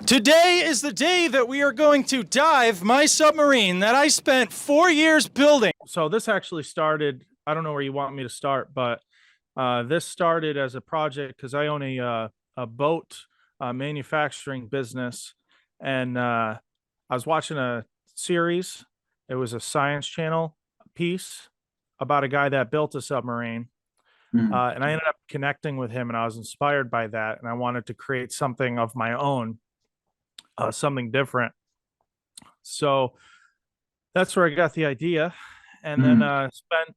Today is the day that we are going to dive my submarine that I spent 4 years building. So this actually started, I don't know where you want me to start, but this started as a project because I own a boat manufacturing business. And I was watching a series. It was a Science Channel piece about a guy that built a submarine. And I ended up connecting with him and I was inspired by that. And I wanted to create something of my own, something different. So that's where I got the idea. And then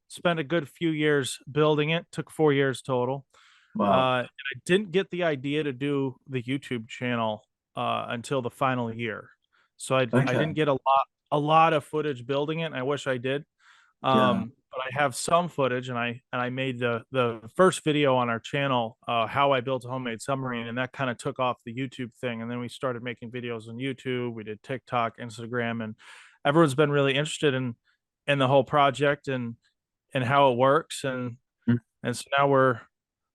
spent a good few years building it. Took 4 years total. Wow. And I didn't get the idea to do the YouTube channel until the final year. So I Okay. didn't get a lot of footage building it, and I wish I did. Yeah. But I have some footage, and I made the first video on our channel, how I built a homemade submarine, and that kind of took off the YouTube thing. And then we started making videos on YouTube. We did TikTok, Instagram, and everyone's been really interested in the whole project and how it works. Mm. And so now we're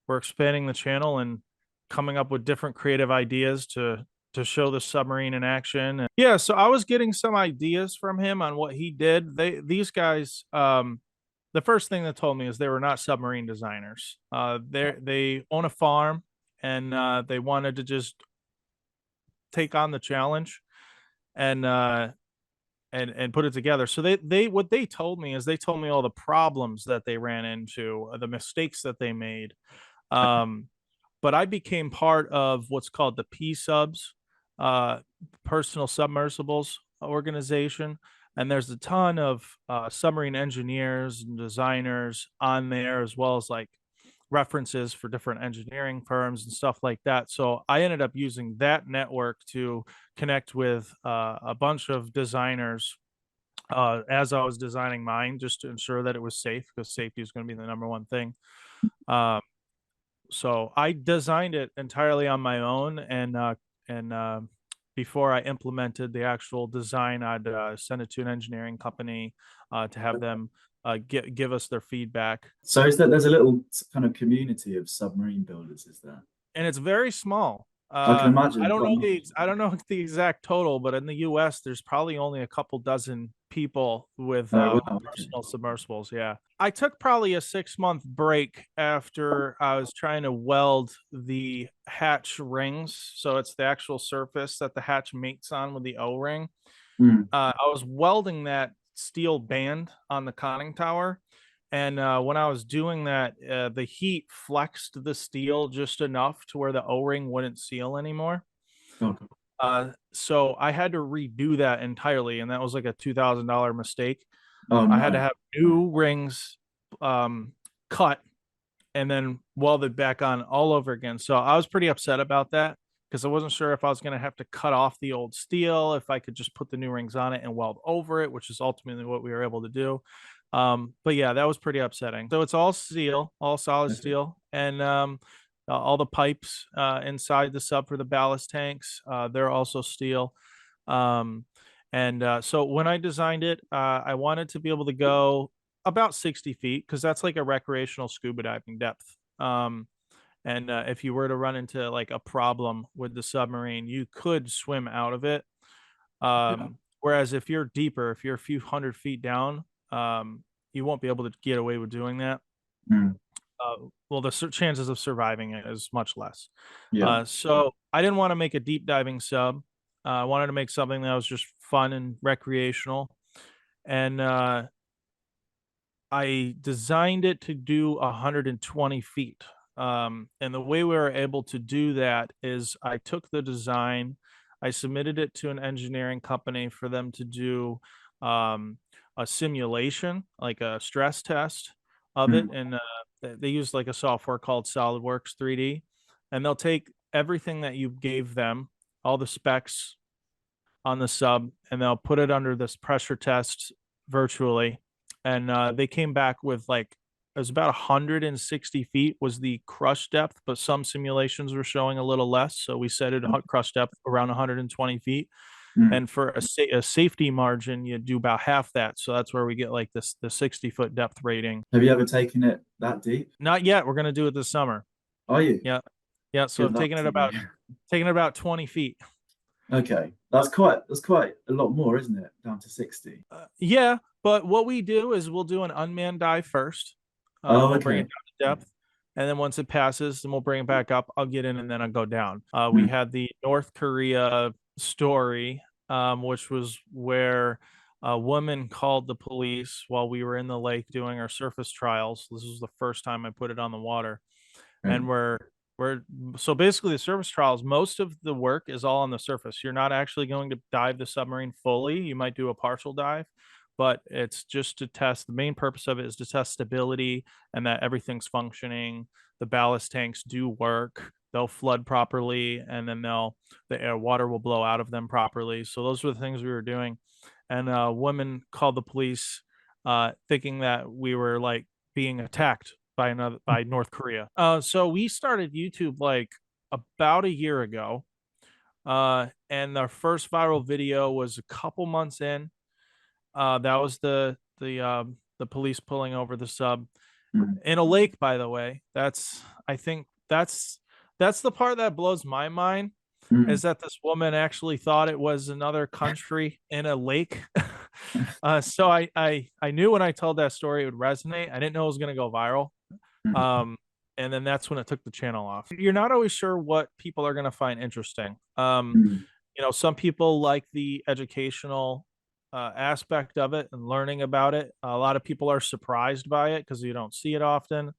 expanding the channel and coming up with different creative ideas to show the submarine in action. And yeah, so I was getting some ideas from him on what he did. These guys, the first thing they told me is they were not submarine designers. They own a farm and they wanted to just take on the challenge and and put it together. So they what they told me is they told me all the problems that they ran into, the mistakes that they made. Um, but I became part of what's called the P subs, personal submersibles organization. And there's a ton of submarine engineers and designers on there, as well as like references for different engineering firms and stuff like that. So I ended up using that network to connect with a bunch of designers as I was designing mine, just to ensure that it was safe, because safety is going to be the number one thing. Um, so I designed it entirely on my own, and before I implemented the actual design, I'd send it to an engineering company to have them give us their feedback. So is that there's a little kind of community of submarine builders, is there? And it's very small. I can imagine. I don't know the exact total, but in the U.S., there's probably only a couple dozen people with Oh, wow. Okay. personal submersibles. Yeah, I took probably a 6-month break after I was trying to weld the hatch rings. So it's the actual surface that the hatch mates on with the O-ring. Mm. I was welding that steel band on the conning tower. And when I was doing that, the heat flexed the steel just enough to where the O-ring wouldn't seal anymore. Oh, So I had to redo that entirely, and that was like a $2,000 mistake. oh I had to no. have new rings cut and then welded back on all over again. So I was pretty upset about that because I wasn't sure if I was going to have to cut off the old steel, if I could just put the new rings on it and weld over it, which is ultimately what we were able to do. But yeah, that was pretty upsetting. So it's all steel, all solid Okay. steel, and all the pipes inside the sub for the ballast tanks, they're also steel. Um, and so when I designed it, I wanted to be able to go about 60 feet because that's like a recreational scuba diving depth. And if you were to run into like a problem with the submarine, you could swim out of it. Yeah. Whereas if you're deeper, if you're a few hundred feet down, you won't be able to get away with doing that. Mm. Well, the chances of surviving it is much less. Yeah. So I didn't want to make a deep diving sub. I wanted to make something that was just fun and recreational. And I designed it to do 120 feet. And the way we were able to do that is I took the design, I submitted it to an engineering company for them to do a simulation, like a stress test of it. Mm. And they use like a software called SolidWorks 3D. And they'll take everything that you gave them, all the specs on the sub, and they'll put it under this pressure test virtually. And they came back with like it was about 160 feet was the crush depth, but some simulations were showing a little less. So we set it crush depth around 120 feet. Mm. And for a safety margin, you do about half that. So that's where we get like this the 60-foot depth rating. Have you ever taken it that deep? Not yet. We're gonna do it this summer. Are you? Yeah. Yeah. So Good I've luck to you. taken it about 20 feet. Okay, that's quite a lot more, isn't it? Down to 60. Yeah, but what we do is we'll do an unmanned dive first. Oh, We'll bring it okay. down to depth, and then once it passes, then we'll bring it back up. I'll get in, and then I'll go down. We Mm, had the North Korea story, which was where a woman called the police while we were in the lake doing our surface trials. This was the first time I put it on the water, and right. we're so basically the surface trials, most of the work is all on the surface. You're not actually going to dive the submarine fully. You might do a partial dive, but it's just to test. The main purpose of it is to test stability and that everything's functioning. The ballast tanks do work. They'll flood properly, and then the air water will blow out of them properly. So those were the things we were doing. And a woman called the police, thinking that we were like being attacked by North Korea. So we started YouTube like about a year ago. And our first viral video was a couple months in. That was the police pulling over the sub Mm, in a lake, by the way. I think that's the part that blows my mind, is mm. that this woman actually thought it was another country in a lake. So I knew when I told that story it would resonate. I didn't know it was going to go viral. Mm, Um, and then that's when it took the channel off. You're not always sure what people are going to find interesting. mm. Some people like the educational aspect of it and learning about it. A lot of people are surprised by it because you don't see it often.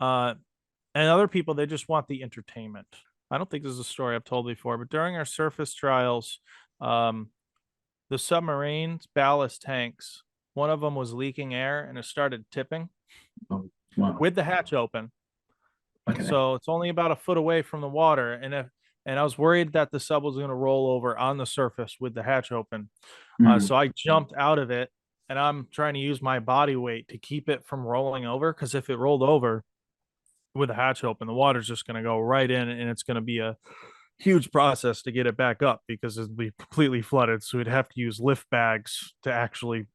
Uh, and other people, they just want the entertainment. I don't think this is a story I've told before, but during our surface trials, um, the submarine's ballast tanks, one of them was leaking air and it started tipping Oh, wow. with the hatch open. Okay. So it's only about a foot away from the water. And I was worried that the sub was going to roll over on the surface with the hatch open. Mm, So I jumped out of it, and I'm trying to use my body weight to keep it from rolling over. Because if it rolled over with the hatch open, the water's just going to go right in, and it's going to be a huge process to get it back up because it'd be completely flooded. So we'd have to use lift bags to actually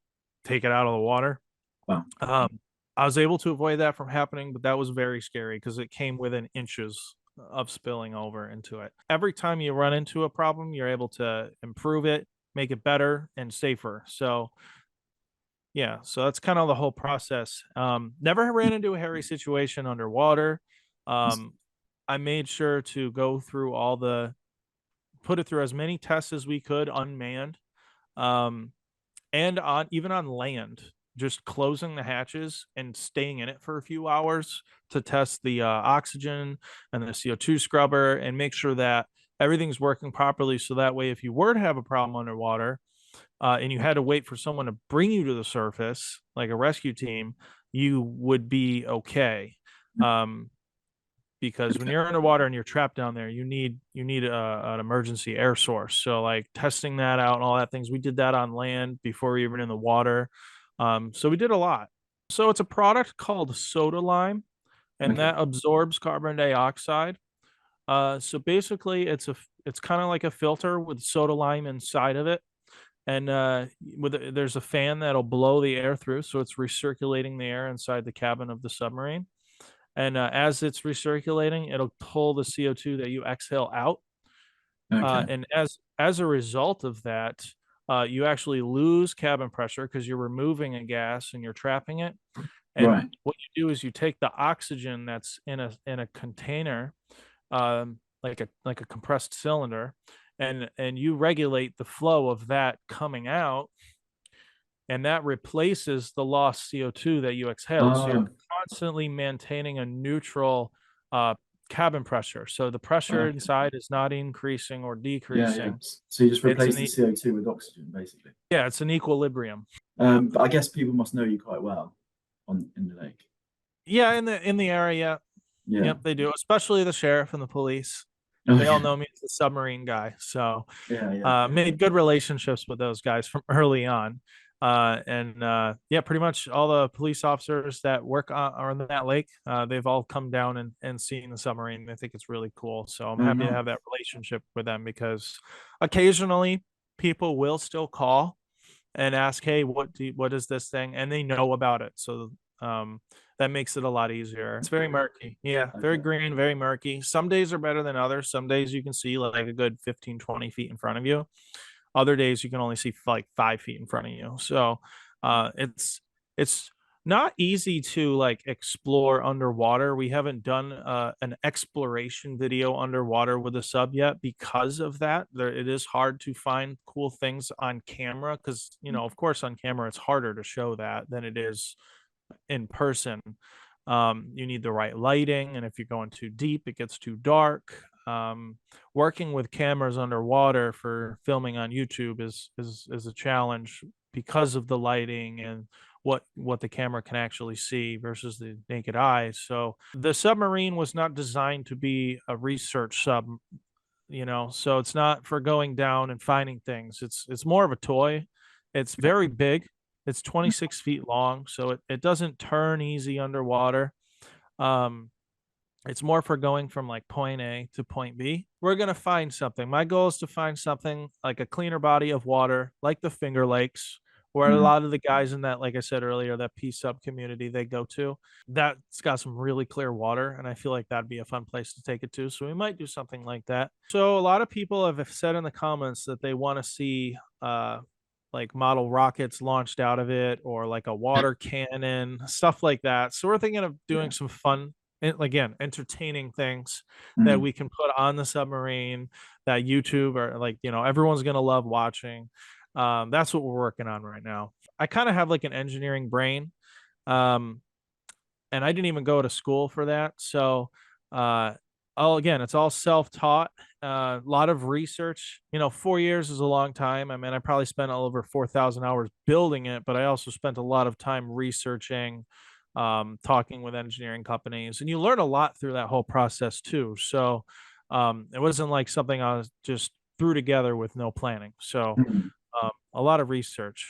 take it out of the water. wow. Um, I was able to avoid that from happening, but that was very scary because it came within inches of spilling over into it. Every time you run into a problem, you're able to improve it, make it better and safer. So yeah, so that's kind of the whole process. Never ran into a hairy situation underwater. Um, I made sure to go through put it through as many tests as we could unmanned. Um, and on even on land, just closing the hatches and staying in it for a few hours to test the oxygen and the CO2 scrubber and make sure that everything's working properly. So that way, if you were to have a problem underwater, and you had to wait for someone to bring you to the surface, like a rescue team, you would be okay. Um, because when Okay. you're underwater and you're trapped down there, you need an emergency air source. So like testing that out and all that things, we did that on land before we were in the water. So we did a lot. So it's a product called soda lime, and Okay. that absorbs carbon dioxide. So basically, it's kind of like a filter with soda lime inside of it, and there's a fan that'll blow the air through, so it's recirculating the air inside the cabin of the submarine. And as it's recirculating, it'll pull the CO2 that you exhale out. Okay. And as a result of that, you actually lose cabin pressure because you're removing a gas and you're trapping it. And Right. what you do is you take the oxygen that's in a container, like a compressed cylinder, and you regulate the flow of that coming out, and that replaces the lost CO2 that you exhaled. So you're Oh, constantly maintaining a neutral uh, cabin pressure. So the pressure okay. inside is not increasing or Yeah, yeah. decreasing. So you just It's replace an the CO2 with oxygen, basically. Yeah, it's an equilibrium. But I guess people must know you quite well on in the lake. Yeah, in the area, Yeah. yep, they do. Especially the sheriff and the police. They all Okay. know me as the submarine guy. So Yeah, yeah. made good relationships with those guys from early on. And yeah, pretty much all the police officers that work on that lake, they've all come down and seen the submarine. They think it's really cool. So I'm Oh, happy to nice. have that relationship with them because occasionally people will still call and ask, "Hey, what is this thing?" And they know about it. So That makes it a lot easier. It's very murky. Yeah, very Okay. green, very murky. Some days are better than others. Some days you can see like a good 15, 20 feet in front of you. Other days you can only see like 5 feet in front of you. So it's not easy to like explore underwater. We haven't done an exploration video underwater with a sub yet because of that. It is hard to find cool things on camera because, of course, on camera it's harder to show that than it is in person. You need the right lighting, and if you're going too deep, it gets too dark. Working with cameras underwater for filming on YouTube is a challenge because of the lighting and what the camera can actually see versus the naked eye. So the submarine was not designed to be a research sub, so it's not for going down and finding things. It's more of a toy. It's very big. It's 26 feet long, so it doesn't turn easy underwater. Um, it's more for going from like point A to point B. We're going to find something. My goal is to find something like a cleaner body of water, like the Finger Lakes, where a Mm. lot of the guys in that, like I said earlier, that P sub community they go to. That's got some really clear water, and I feel like that'd be a fun place to take it to. So we might do something like that. So a lot of people have said in the comments that they want to see like model rockets launched out of it or like a water cannon, stuff like that. So we're thinking of doing Yeah. some fun, and again, entertaining things that Mm. we can put on the submarine that YouTube or like, everyone's going to love watching. That's what we're working on right now. I kind of have like an engineering brain. Um, and I didn't even go to school for that. So, again, it's all self-taught. A lot of research. 4 years is a long time. I mean, I probably spent all over 4,000 hours building it, but I also spent a lot of time researching, talking with engineering companies, and you learn a lot through that whole process too. So, it wasn't like something I was just threw together with no planning. So, Mm. a lot of research.